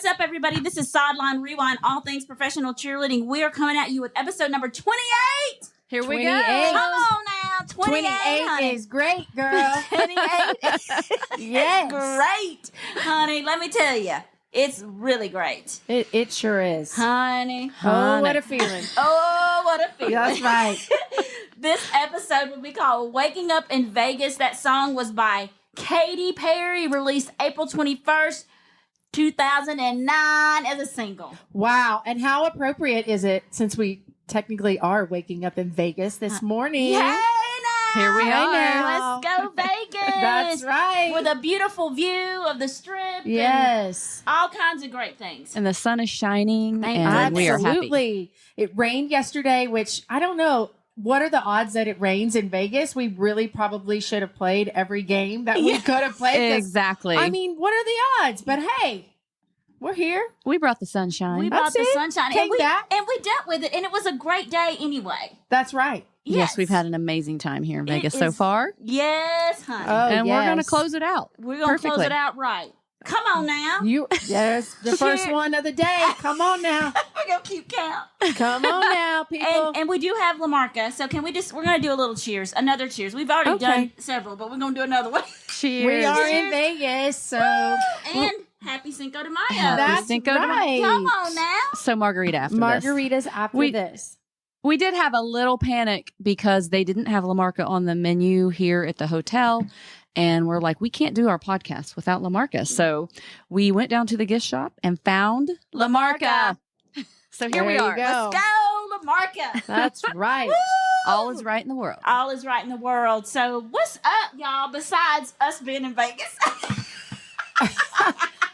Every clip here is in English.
What's up, everybody? This is Sideline Rewind, all things professional cheerleading. We are coming at you with episode number 28. Here we 28. go. Come on now. 28 honey. is great, girl. 28 Yes. great. Honey, let me tell you, it's really great. It sure is. Honey. Oh, what a feeling. Oh, what a feeling. That's right. This episode will be called Waking Up in Vegas. That song was by Katy Perry, released April 21st, 2009 as a single. Wow. And how appropriate is it since we technically are waking up in Vegas this morning? Yay, now. Here we are. Let's go Vegas. That's right. With a beautiful view of the strip. Yes. And all kinds of great things. And the sun is shining, Thank and we are happy. Absolutely. It rained yesterday, which I don't know. What are the odds that it rains in Vegas? We really probably should have played every game that we could have played. Exactly. I mean, what are the odds? But hey, we're here. We brought the sunshine. We brought That's the it. sunshine. Came back. And we dealt with it. And it was a great day anyway. That's right. Yes, we've had an amazing time here in Vegas so is- far. Yes, honey. Oh, And we're going to yes. close it out. We're going to close perfectly. it out right. Come on now. There's the first Cheer. one of the day. Come on now. We're going to keep count. Come on now, people. And we do have LaMarca. So can we we're going to do a little cheers. Another cheers. We've already done several, but we're going to do another one. Cheers. We are Cheers. in Vegas, so And happy Cinco de Mayo. that's Cinco de Mayo. right. Come on now. So margarita after this. Margaritas after this. We did have a little panic because they didn't have La Marca on the menu here at the hotel. And we're like, we can't do our podcast without La Marca. So we went down to the gift shop and found La Marca. So here we There you are. go. Let's go, LaMarca. That's right. All is right in the world. All is right in the world. So what's up, y'all, besides us being in Vegas?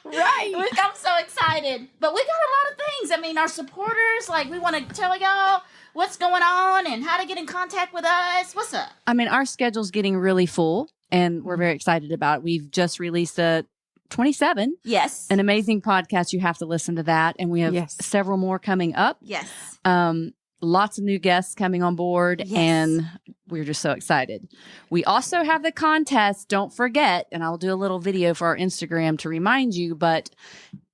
Right. I'm so excited. But we got a lot of things. I mean, our supporters, like, we want to tell y'all what's going on and how to get in contact with us. What's up? I mean, our schedule's getting really full and we're very excited about it. We've just released a 27, Yes. an amazing podcast. You have to listen to that. And we have several more coming up. Yes. Lots of new guests coming on board, Yes. and we're just so excited. We also have the contest. Don't forget, and I'll do a little video for our Instagram to remind you, but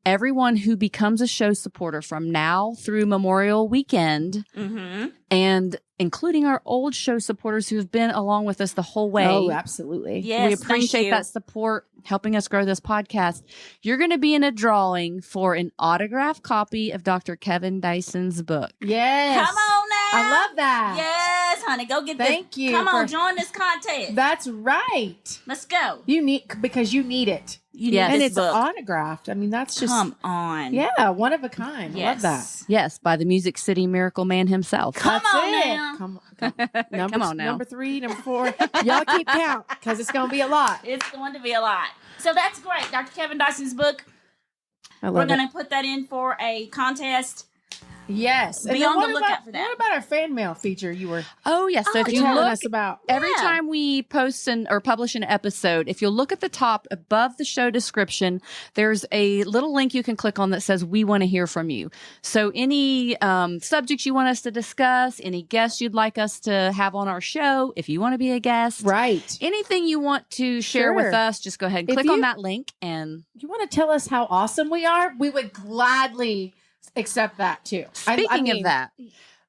everyone who becomes a show supporter from now through Memorial Weekend, Mm-hmm. and including our old show supporters who have been along with us the whole way. Oh, absolutely. Yes, we thank appreciate you. that support, helping us grow this podcast. You're going to be in a drawing for an autographed copy of Dr. Kevin Dyson's book. Yes. Come on now. I love that. Yes, honey. Go get this. Thank you Come on, for- join this contest. That's right. Let's go. Because you need it. You Yes. need And this it's book. autographed. I mean, that's just Come on. yeah, one of a kind. Yes. I love that. Yes, by the Music City Miracle Man himself. Come That's on it. now. Come Come on now. Number 3, number 4. Y'all keep count because it's going to be a lot. It's going to be a lot. So that's great. Dr. Kevin Dyson's book. I love We're it. going to put that in for a contest. Yes. Be then on what the lookout about- for that. What about our fan mail feature you were Oh, yes. So if you telling look, us about? every Yeah. time we post or publish an episode, if you'll look at the top above the show description, there's a little link you can click on that says, we want to hear from you. So any subjects you want us to discuss, any guests you'd like us to have on our show, if you want to be a guest, Right. anything you want to share with Sure. us, just go ahead and If click on you- that link. And You want to tell us how awesome we are? We would gladly accept that too. speaking of that,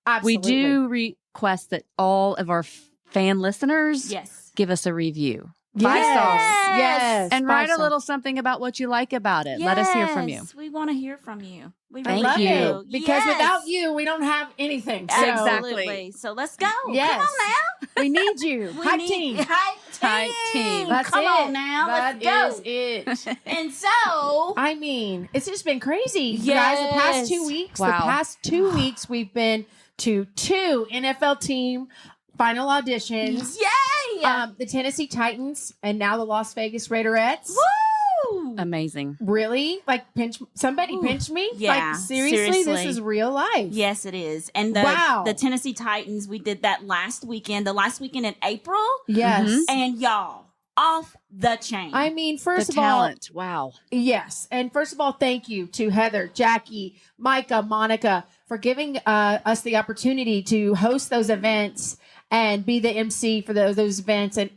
absolutely. we do request that all of our fan listeners Yes. give us a review. Yes. 5 stars. Yes. And 5 write a stars. little something about what you like about it. Let us hear from you. Yes, we want to hear from you. We I Thank love you. it. Because Yes. without you, we don't have anything. So Absolutely. So let's go. Yes. Come on now. we need you. We Hype need team. Hype Hype team. team. That's Come it. on now. That Let's is go. it. And so, I mean, it's just been crazy. You guys, the Yes. past 2 weeks, Wow. we've been to 2 NFL team final auditions. yay! The Tennessee Titans and now the Las Vegas Raiderettes. Woo! Amazing. Really? Like somebody Ooh. pinch me? Yeah, Like seriously, this seriously. is real life. Yes, it is. And Wow. the Tennessee Titans, we did that last weekend, the last weekend in April. Yes. Mhm. And y'all, off the chain. I mean, first The of all, talent. Wow. yes. And first of all, thank you to Heather, Jackie, Micah, Monica for giving us the opportunity to host those events and be the MC for those events. And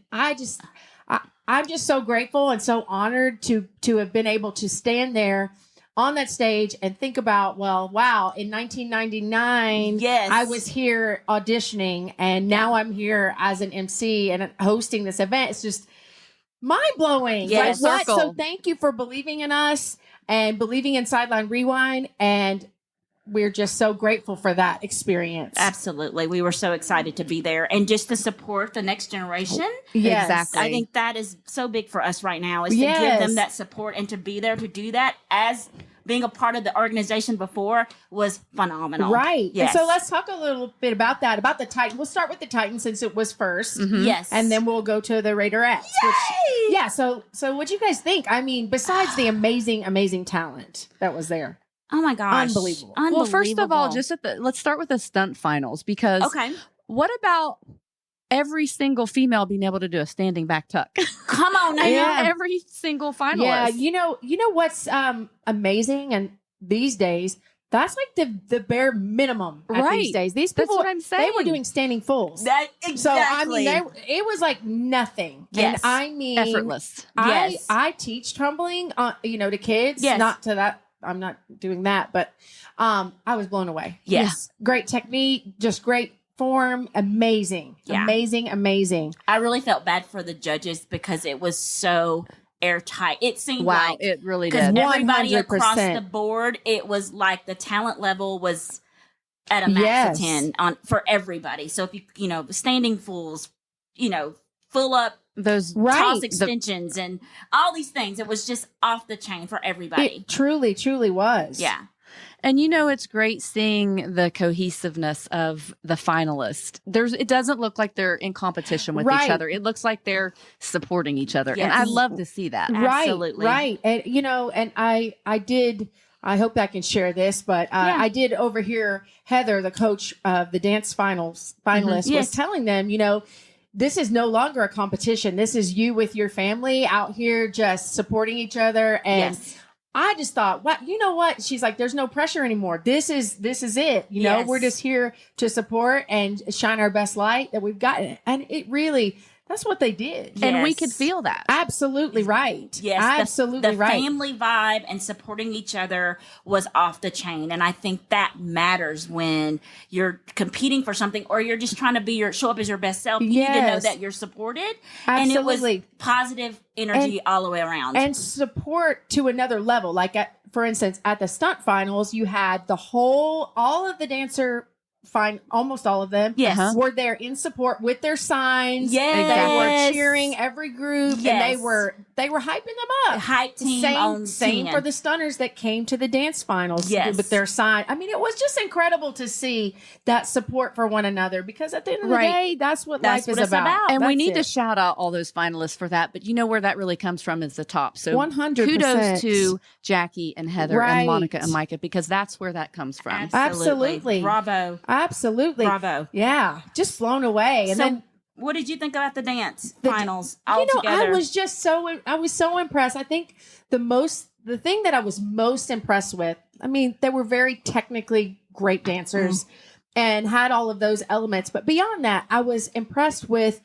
I'm just so grateful and so honored to have been able to stand there on that stage and think about, well, wow, in 1999, Yes. I was here auditioning and now I'm here as an MC and hosting this event. It's just mind blowing. Yes. Like, what? Circle. So thank you for believing in us and believing in Sideline Rewind. And we're just so grateful for that experience. Absolutely. We were so excited to be there and just to support the next generation. Yes. Exactly. I think that is so big for us right now is to Yes. give them that support and to be there to do that as being a part of the organization before was phenomenal. Right. Yes. And so let's talk a little bit about that, about the Titan. We'll start with the Titan since it was 1st. Mhm. Yes. And then we'll go to the Raiderettes. Yay! Yeah. So what'd you guys think? I mean, besides the amazing talent that was there. Oh my gosh. Unbelievable. Well, first of all, let's start with the stunt finals because Okay. what about every single female being able to do a standing back tuck? Come on now. Yeah. Every single finalist. Yeah. You know what's amazing and these days, that's like the bare minimum at Right. these days. These That's people, what I'm saying. they were doing standing fulls. That So exactly. I mean, it was like nothing. Yes. And I mean, Effortless. Yes. I teach tumbling, to kids. Yes. Not to that. I'm not doing that, but I was blown away. Yes. Great technique, just great form, amazing, Yeah. amazing. I really felt bad for the judges because it was so airtight. It seemed Wow, like it really because did. everybody across 100%. the board, it was like the talent level was at a max Yes. of 10 on for everybody. So if standing fools, full up Those Right. toss The- extensions and all these things, it was just off the chain for everybody. It truly was. Yeah. And it's great seeing the cohesiveness of the finalists. It doesn't look like they're in competition with Right. each other. It looks like they're supporting each other. And Yes. I love to see that. Absolutely. Right. And and I did. I hope I can share this, but Yeah. I did overhear Heather, the coach of the dance finalists, Yes. was telling them, this is no longer a competition. This is you with your family out here just supporting each other. And Yes. I just thought, you know what? She's like, there's no pressure anymore. This is it. Yes. We're just here to support and shine our best light that we've got. And it really, that's what they did. And we Yes. could feel that. Absolutely right. Yes, absolutely the right. family vibe and supporting each other was off the chain, and I think that matters when you're competing for something or you're just trying to show up as your best self. You need to know Yes. that you're supported, Absolutely. and it was positive energy all the way around. And support to another level. Like for instance, at the stunt finals, you had all of the dancer. Almost all of them Yes. Uh-huh. were there in support with their signs. Yes. They were cheering every group, Yes. and they were hyping them up. Hype team on Same scene. for the stunners that came to the dance finals Yes. with their sign. I mean, it was just incredible to see that support for one another because at the end of the Right. day, that's what That's life what is it's about. And we That's need to it. shout out all those finalists for that. But where that really comes from is the top. So 100%. kudos to Jackie and Heather Right. and Monica and Micah because that's where that comes from. Absolutely. Bravo. Absolutely. Bravo. Yeah, just blown away. And So, then what did you think about the dance The- finals all I together? was so impressed. I think the thing that I was most impressed with, I mean, they were very technically great dancers and had all of those elements. But beyond that, I was impressed with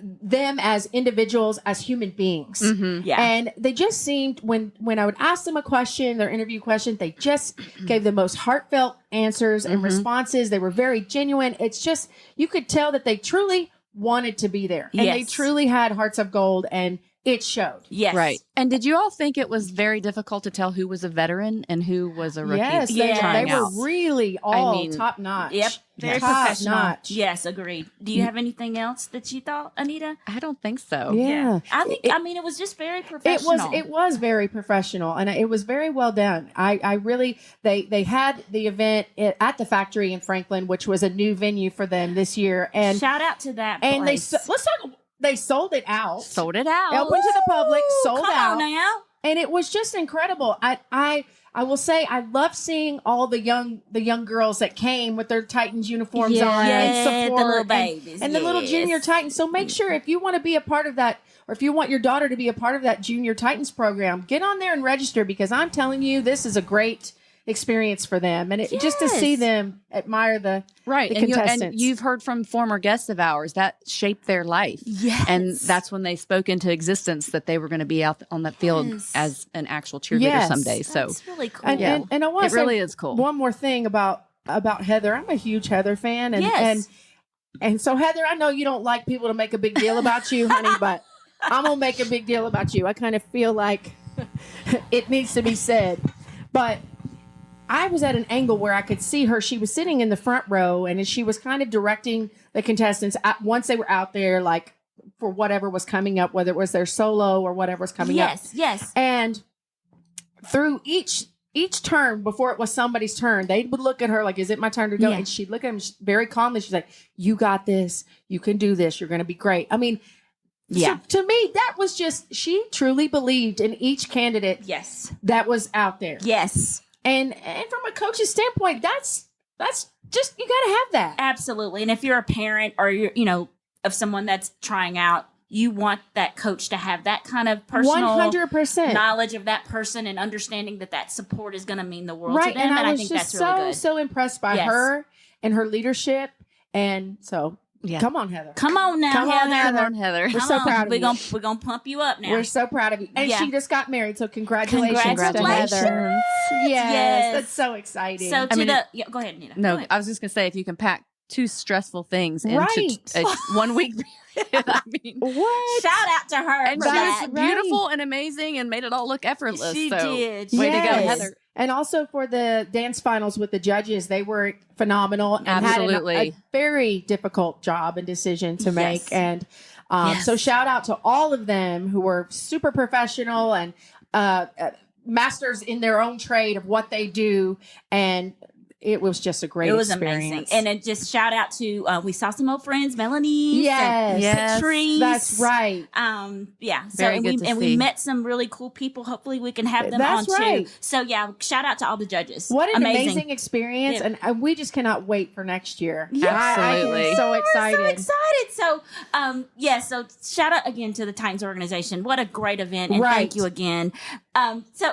them as individuals, as human beings. Mhm. Yeah. And they just seemed when I would ask them a question, their interview question, they just gave the most heartfelt answers and responses. They were very genuine. It's just, you could tell that they truly wanted to be there. And they Yes. truly had hearts of gold and it showed. Yes. Right. And did you all think it was very difficult to tell who was a veteran and who was a rookie? Yes, Yes. they trying were out? really all mean, top notch. Yep. Very Top professional. notch. Yes, agreed. Do you have anything else that you thought, Anita? I don't think so. Yeah. I think, it was just very professional. It was very professional and it was very well done. I really they had the event at the factory in Franklin, which was a new venue for them this year, and Shout out to that let's place. talk. They sold it out, Sold it out. open to the public, sold Come out, on now. and it was just incredible. I will say I love seeing all the young girls that came with their Titans uniforms Yeah. on Yeah, and support the little and- babies. and the little yes. junior Titans. So make sure if you want to be a part of that, or if you want your daughter to be a part of that junior Titans program, get on there and register because I'm telling you, this is a great experience for them, and just to see Yes. them admire the Right. the And, contestants. you've heard from former guests of ours that shaped their life. Yes. And that's when they spoke into existence that they were going to be out on that field Yes. as an actual cheerleader Yes. someday. So That's really cool. and, Yeah. and I want it to really say is cool. one more thing about Heather. I'm a huge Heather fan, and Yes. and so Heather, I know you don't like people to make a big deal about you, honey, but I'm gonna make a big deal about you. I kind of feel like it needs to be said, but I was at an angle where I could see her. She was sitting in the front row, and she was kind of directing the contestants once they were out there, like for whatever was coming up, whether it was their solo or whatever was coming up. Yes. And through each turn, before it was somebody's turn, they would look at her like, "Is it my turn to go?" Yeah. And she'd look at him very calmly. She's like, "You got this. You can do this. You're going to be great." I mean, Yeah. so to me, that was just, she truly believed in each candidate Yes. that was out there. Yes. And from a coach's standpoint, that's just, you got to have that. Absolutely. And if you're a parent or you're, of someone that's trying out, you want that coach to have that kind of personal 100%. knowledge of that person and understanding that support is going to mean the world Right. to them. And And I I was think just that's really good. so impressed by Yes. her and her leadership. And so, Yeah. come on, Heather. Come on now, Come on, Heather. Come on, Heather. We're so proud of we're you. Gonna pump you up now. We're so proud of you. And Yeah. she just got married, so congratulations, to Congratulations. Heather. Yes, Yes. that's so exciting. So I mean, go ahead, Anita. No, Go ahead. I was just going to say, if you can pack two stressful things into Right. a 1 week period, I mean, what? Shout out to her and for she that. was beautiful and amazing and made it all look effortless. She so, did. Way to go, Yes. Heather. And also for the dance finals with the judges, they were phenomenal and Absolutely. had a very difficult job and decision to make. Yes. And Yes. so shout out to all of them who were super professional and masters in their own trade of what they do. And it was just a great It was experience. amazing. And it just shout out to we saw some old friends, Melanie, Yes. Yes. Patrice. That's right. Yeah. So Very and good to we see. met some really cool people. Hopefully we can have them That's on right. too. So yeah, shout out to all the judges. What an amazing experience. Yeah. And we just cannot wait for next year. Yeah. Absolutely. I'm so We're excited. so excited. So so shout out again to the Titans organization. What a great event. And Right. thank you again. So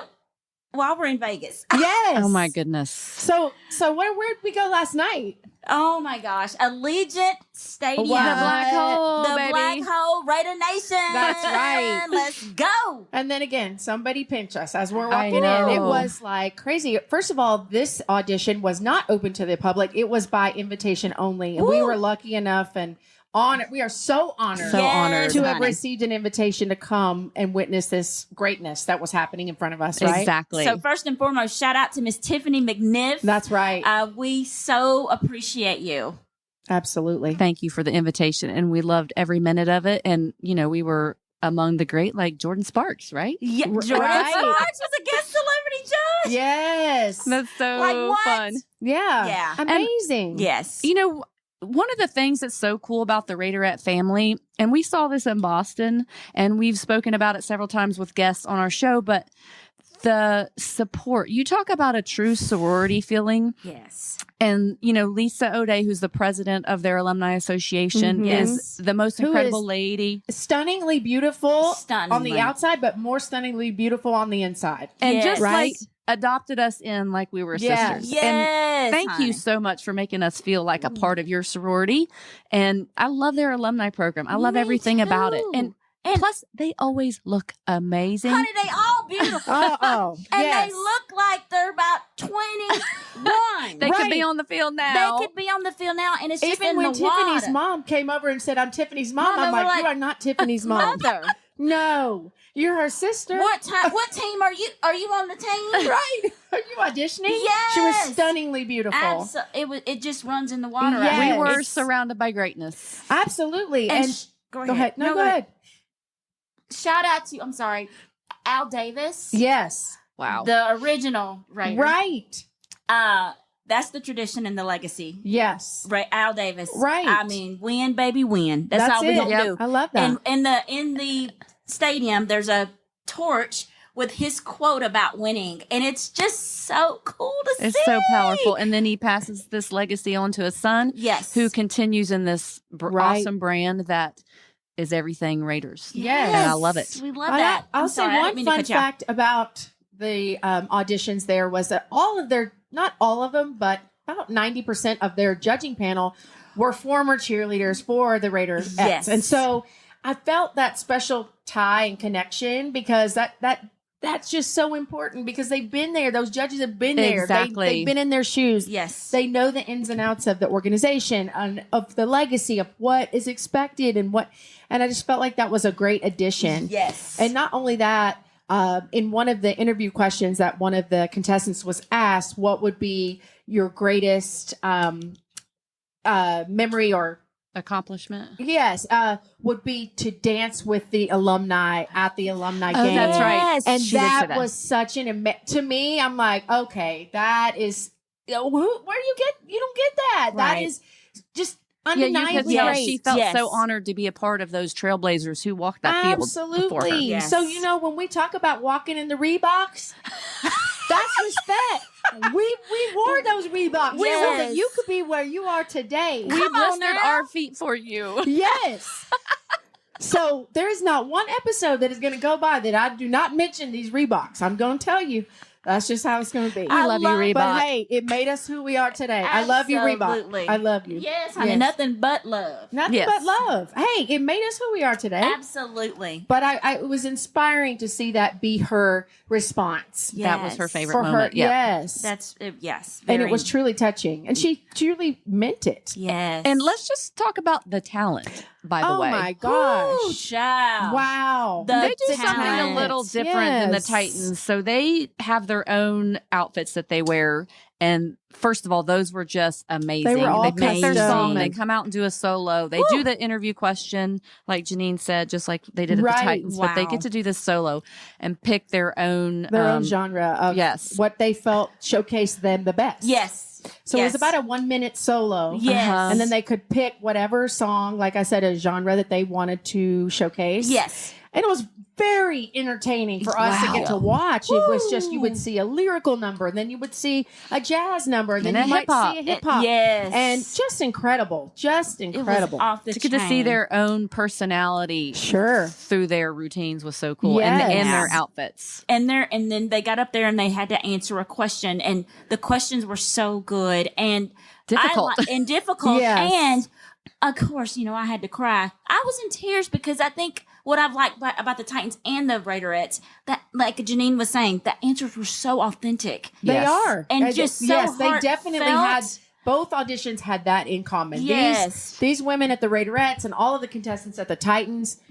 while we're in Vegas. Yes. Oh, my goodness. So where did we go last night? Oh my gosh. Allegiant Stadium. What? The black hole, The baby. Black Hole Raider Nation. That's right. Let's go. And then again, somebody pinch us as we're I walking in. know. It was like crazy. First of all, this audition was not open to the public. It was by invitation only. And we Woo. were lucky enough and honored. We are so honored So honored. to have honey. received an invitation to come and witness this greatness that was happening in front of us, right? Exactly. So first and foremost, shout out to Miss Tiffany McNiff. That's right. We so appreciate you. Absolutely. Thank you for the invitation. And we loved every minute of it. And, we were among the great, like Jordan Sparks, right? Yeah, Right. Jordan Sparks was a guest celebrity judge. Yes. That's so Like what? fun. Yeah. Yeah. Amazing. Yes. One of the things that's so cool about the Raiderette family, and we saw this in Boston, and we've spoken about it several times with guests on our show, but the support. You talk about a true sorority feeling. Yes. And, Lisa O'Day, who's the president of their alumni association, Mhm. is the most Who incredible is- lady. Stunningly beautiful on Stunningly. the outside, but more stunningly beautiful on the inside. And Yes. just Right? like adopted us in like we were Yes. sisters. Yes. And thank honey. you so much for making us feel like a part of your sorority. And I love their alumni program. I love Me everything about it. too. And And- plus, they always look amazing. Honey, they all beautiful. Oh, And yes. they look like they're about 21. They could Right. be on the field now. They could be on the field now, and it's just Even in when the Tiffany's water. mom came over and said, "I'm Tiffany's mom," Mama, I'm we're like, "You like, are not Tiffany's mom." Mother, No, you're her sister. what team are you? Are you on the team? Right? Are you auditioning? Yes. She was stunningly beautiful. It just runs in the water. Yes. We were It's- surrounded by greatness. Absolutely. and And, sh- go ahead. No, go ahead. Shout out to Al Davis. Yes. Wow. The original Raider. Right. That's the tradition and the legacy. Yes. Right, Al Davis. Right. I mean, win, baby, win. That's all we it. gonna Yep. do. I love that. And in the stadium, there's a torch with his quote about winning, and it's just so cool to see. It's so powerful. And then he passes this legacy on to his son, Yes. who continues in this Right. awesome brand that is everything Raiders. Yes. And I love it. We love that. I'll I'm say sorry, I didn't one mean to fun cut you off. fact about auditions there was that all of their, not all of them, but about 90% of their judging panel were former cheerleaders for the Raiderettes. Yes. And so I felt that special tie and connection because that's just so important because they've been there. Those judges have been there. Exactly. They've been in their shoes. Yes. They know the ins and outs of the organization and of the legacy of what is expected and I just felt like that was a great addition. Yes. And not only that, in one of the interview questions that one of the contestants was asked, what would be your greatest memory or accomplishment. Yes, would be to dance with the alumni at the alumni game. That's right. And She did say that that. was such to me, I'm like, okay, that is, where you don't get that. That Right. is just Yeah, you could undeniably tell great. she felt Yes. so honored to be a part of those trailblazers who walked that field before her. Absolutely. Yes. So, when we talk about walking in the Reeboks, that's respect. We wore those Reeboks. Yes. So that you could be where you are today. We blistered our feet for you. Yes. So there is not one episode that is going to go by that I do not mention these Reeboks. I'm going to tell you. That's just how it's going to be. I love you, Reebok. But hey, it made us who we are today. I love you, Absolutely. Reebok. I love you. Yes, honey, Yes. nothing but love. Nothing Yes. but love. Hey, it made us who we are today. Absolutely. But it was inspiring to see that be her response. That was her Yes. favorite For moment. her, Yeah. yes. That's yes. And it very- was truly touching. And she truly meant it. Yes. And let's just talk about the talent, by the Oh way. my Ooh, gosh. child. Wow. The They do talent. something a little different than the Yes. Titans. So they have their own outfits that they wear. And first of all, those were just amazing. They were all pick their custom. song. They come out and do a solo. They do the interview question, like Jeanine said, just like they did at Right. the Titans. But they Wow. get to do this solo and pick their own genre of yes. what they felt showcased them the best. Yes. So it Yes. was about a 1 minute solo. Yes. And then they could pick whatever song, like I said, a genre that they wanted to showcase. Yes. And it was very entertaining for us to Wow. get to watch. It was just, you would see a lyrical number, and then you would see a jazz number, and then And you a might hip-hop. see a hip hop. Yes. And just incredible. Just It was incredible. off the To get to see chain. their own personality Sure. through their routines was so cool. Yes. And their outfits. and then they got up there and they had to answer a question, and the questions were so good and Difficult. and difficult. Yes. And of course, I had to cry. I was in tears because I think what I've liked about the Titans and the Raiderettes, that, like Jeanine was saying, the answers were so authentic. They Yes. are. And just so yes, they definitely had, heartfelt. both auditions had that in common. Yes. These women at the Raiderettes and all of the contestants at the Titans,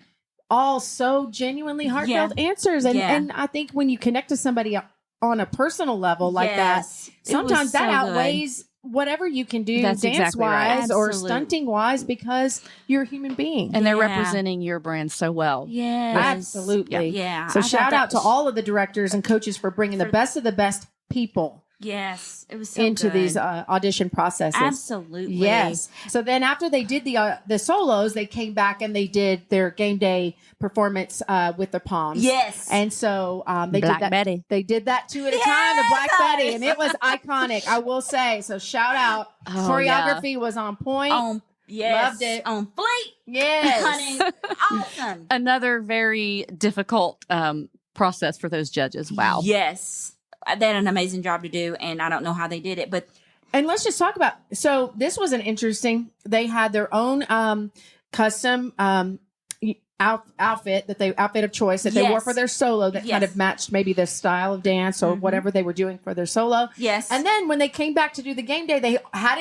all so genuinely heartfelt answers. And, Yeah. and I think when you connect to somebody on a personal level like Yes. that, It was sometimes that so good. outweighs whatever you can do That's dance exactly right. wise or Absolute. stunting wise because you're a human being. And they're Yeah. representing your brand so well. Yes. Absolutely. Yeah. So I thought shout that out to was- all of the directors and coaches for bringing the best of the best people Yes. It was so into good. these audition processes. Absolutely. Yes. So then after they did the solos, they came back and they did their game day performance with the Poms. Yes. And so they Black did that. Betty. They did that 2 at a Yes, time, the Black honey. Betty, and it was iconic. I will say. So shout out. Oh, Choreography was on point. On yes. Loved it. On fleet. Yes. Honey. Awesome. Another very difficult process for those judges. Wow. Yes. They had an amazing job to do, and I don't know how they did it, but And let's just talk about. So this was an interesting. They had their own custom outfit outfit of choice that they wore Yes. for their solo that kind Yes. of matched maybe the style of dance or whatever they were doing for their solo. yes. And then when they came back to do the game day, they had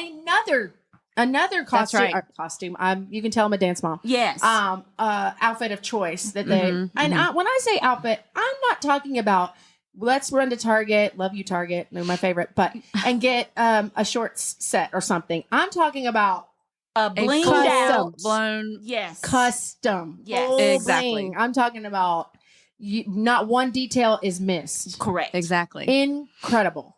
another costume. right. Costume. You can tell I'm a dance mom. yes. Outfit of choice that they. Mhm, And when I say outfit, I'm not talking about. Let's run to Target. Love you, Target. They're my favorite. But and get a shorts set or something. I'm talking about a A blinged full out. blown. Yes. custom. Yes. Full Exactly. bling. I'm talking about not one detail is missed. Correct. Exactly. Incredible.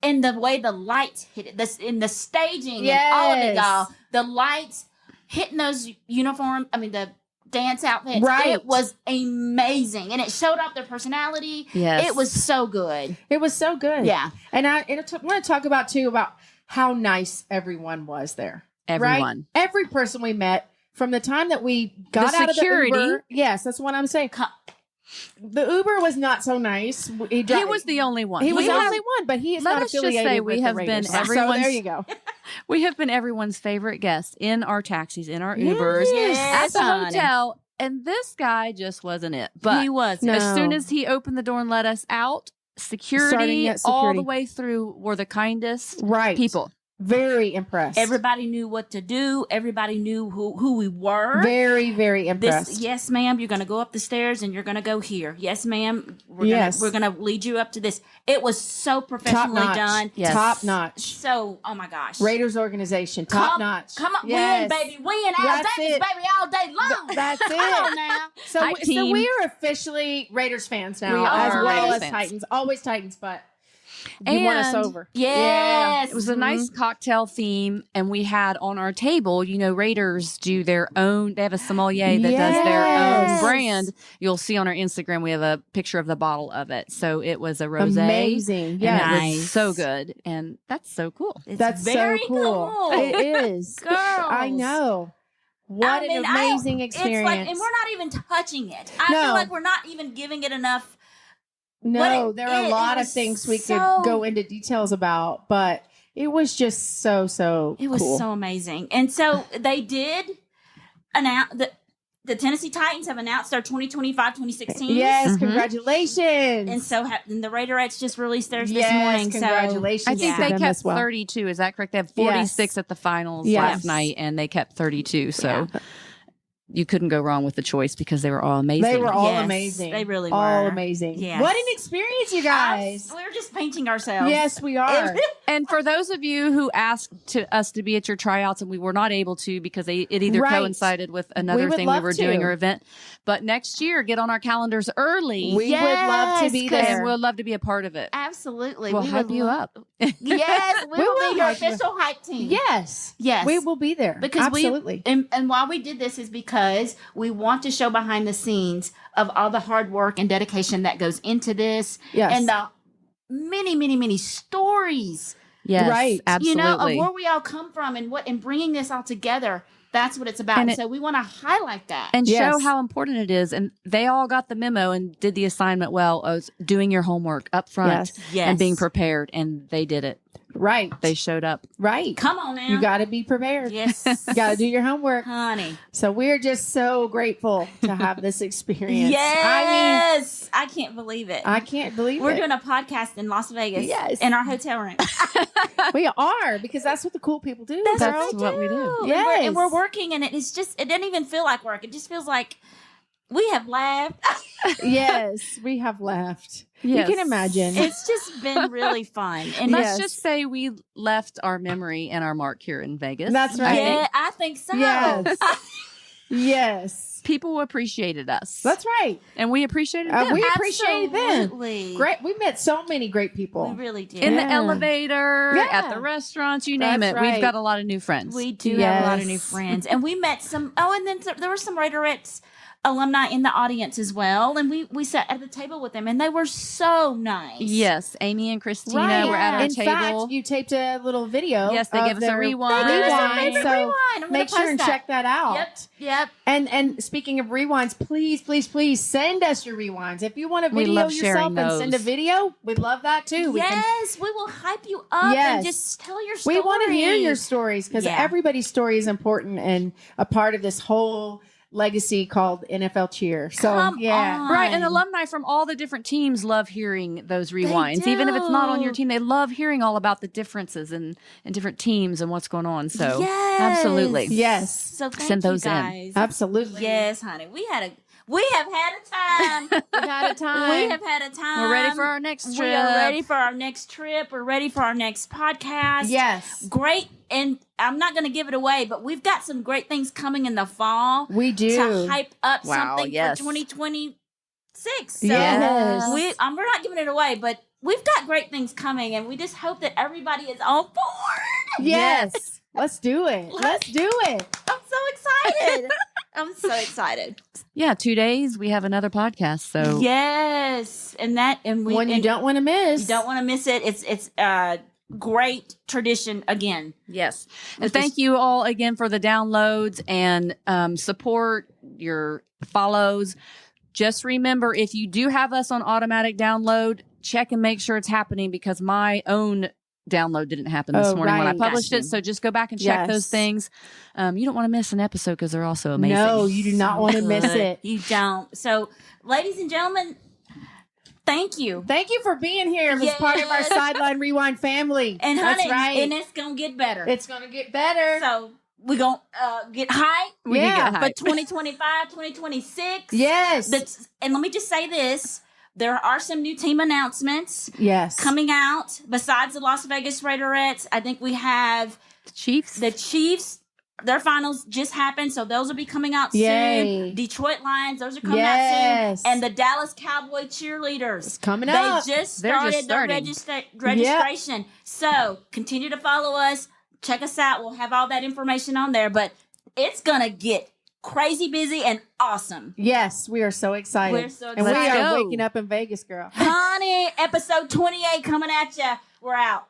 And the way the lights hit it, this in the staging and all of it, Yes. y'all. The lights hitting those the dance outfits. Right. It was amazing, and it showed off their personality. Yes. It was so good. It was so good. Yeah. And I want to talk about how nice everyone was there. Everyone. Right? Every person we met from the time that we got The out security. of the Uber. Yes, that's what I'm saying. The Uber was not so nice. He was the only one. He was the have- only one, but he is let not us just affiliated say with we the have been Raiders. So everyone's- there you go. We have been everyone's favorite guest in our taxis, in our Ubers, at Yes, the honey. hotel. And this guy just wasn't it. But He was. No. as soon as he opened the door and let us out, Starting security at all security. the way through were the kindest Right. people. Very impressed. Everybody knew what to do. Everybody knew who we were. Very, very impressed. Yes, ma'am. You're going to go up the stairs and you're going to go here. Yes, ma'am. Yes. We're gonna lead you up to this. It was so Top professionally notch. done. Yes. Top notch. So, oh my gosh. Raiders organization. Top notch. Come on, Yes. win, baby, win. Al That's Davis, it. baby, all day long. That's Come on it. now. So, Hi, so team. we are officially Raiders fans now, We as are well Raiders as fans. Titans. Always Titans, but you won us And- over. Yes. It was a nice cocktail theme, and we had on our table, Raiders do their own, they have a sommelier that does their own Yes. brand. You'll see on our Instagram, we have a picture of the bottle of it. So it was a rosé. Amazing. And Yes. it was Nice. so good. And that's so cool. It's That's very so cool. It is. Girls. I know. What an amazing experience. It's like, and we're not even touching it. I No. feel like we're not even giving it enough. No, What there are a it lot of was things we so- could go into details about, but it was just so It was cool. so amazing. And so they did announce the Tennessee Titans have announced their 2025-2016. Yes, Mhm. congratulations. And so and the Raiderettes just released theirs yes, this morning. congratulations. I think to they them kept as well. 32. Is that correct? They have 46 at the finals Yes. last night, and they kept 32. So you couldn't go wrong with the choice because they were all amazing. They were all Yes, amazing. they really all were. amazing. Yes. What an experience, you guys. We're just painting ourselves. Yes, we are. And for those of you who asked us to be at your tryouts and we were not able to because it either Right. coincided with another would thing we love were to. doing or event, but next year get on our calendars early. We would love to be Yes, 'cause there. and we'll love to be a part of it. Absolutely. We'll We hype would you love- up. Yes, we will will be your hype you up. official hype team. Yes. Yes. We will be there. Because Absolutely. and why we did this is because we want to show behind the scenes of all the hard work and dedication that goes into this Yes. and the many stories, Yes, Right. absolutely. of where we all come from and bringing this all together. That's what it's about. And So we want to highlight that. and show Yes. how important it is. And they all got the memo and did the assignment well of doing your homework up front Yes. Yes. and being prepared. And they did it. Right. They showed up. Right. Come on now. You got to be prepared. Yes. You got to do your homework. Honey. So we're just so grateful to have this experience. Yes. I can't believe it. I can't believe We're it. doing a podcast in Las Vegas. Yes. In our hotel room. We are, because that's what the cool people do. That's girl. what we do. And Yes. and we're working, and it doesn't even feel like work. It just feels like we have laughed. Yes, we have laughed. Yes. You can imagine. It's just been really fun. And Let's Yes. just say we left our memory and our mark here in Vegas. That's I right. think yeah, I think so. Yes. Yes. people appreciated us. That's right. And we appreciated them. We appreciate them. Absolutely. Great. We met so many great people. We really did. in Yeah. the elevator, Yeah. at the restaurants, you name That's it. We've right. got a lot of new friends. We do have a lot of new Yes. friends. And we met some, and then there were some Raiderettes alumni in the audience as well. And we sat at the table with them, and they were so nice. Yes, Amy and Christina Right. were at our In table. fact, you taped a little video. Yes, they of gave us a their rewind. They gave us a rewind, favorite so rewind. I'm gonna make sure post and that. check that out. Yep. And speaking of rewinds, please send us your rewinds. If you want to We video love yourself sharing and send a those. video, we'd love that too. Yes, we will hype you up Yes. and just tell your story. We want to hear your stories because Yeah. everybody's story is important and a part of this whole legacy called NFL Cheer. So Come yeah. on. Right, and alumni from all the different teams love hearing those rewinds. Even if it's not on your do. team, they love hearing all about the differences and different teams and what's going on. So, Yes. absolutely. Yes. So thank Send you those in. guys. Absolutely. Yes, honey. We have had a time. We've had a time. We have had a time. We're ready for our next trip. We are ready for our next trip. We're ready for our next podcast. Yes. Great. And I'm not going to give it away, but we've got some great things coming in the fall We do. to hype up Wow, something yes. for 2026. So Yes. we're not giving it away, but we've got great things coming, and we just hope that everybody is on board. Yes. Let's do it. Let's do it. I'm so excited. I'm so excited. Yeah, 2 days, we have another podcast. So, Yes, and One you don't want to miss. you don't want to miss it. It's great tradition again. yes. And thank you all again for the downloads and support, your follows. Just remember, if you do have us on automatic download, check and make sure it's happening, because my own download didn't happen this morning when I published it. So just go back and check those things. You don't want to miss an episode because they're also amazing. No, you do not want to miss it. You don't. So, ladies and gentlemen, thank you. Thank you for being here as part of our Sideline Rewind family. And that's honey, right. and it's going to get better. It's going to get better. So we're going to get hype. We can get For hype. 2025, 2026. Yes. And let me just say this. There are some new team announcements coming out. Besides the Las Vegas Raiderettes, I think we have The Chiefs. the Chiefs. Their finals just happened, so those will be coming out Yay. soon. Detroit Lions, those are coming out soon. And the Dallas Cowboy cheerleaders. It's coming up. They just They're just started their starting. registration. So continue to follow us. Check us out. We'll have all that information on there. But it's going to get crazy busy and awesome. Yes, we are so excited. We're so And we excited. are Let's go. waking up in Vegas, girl. Honey, episode 28 coming at you. We're out.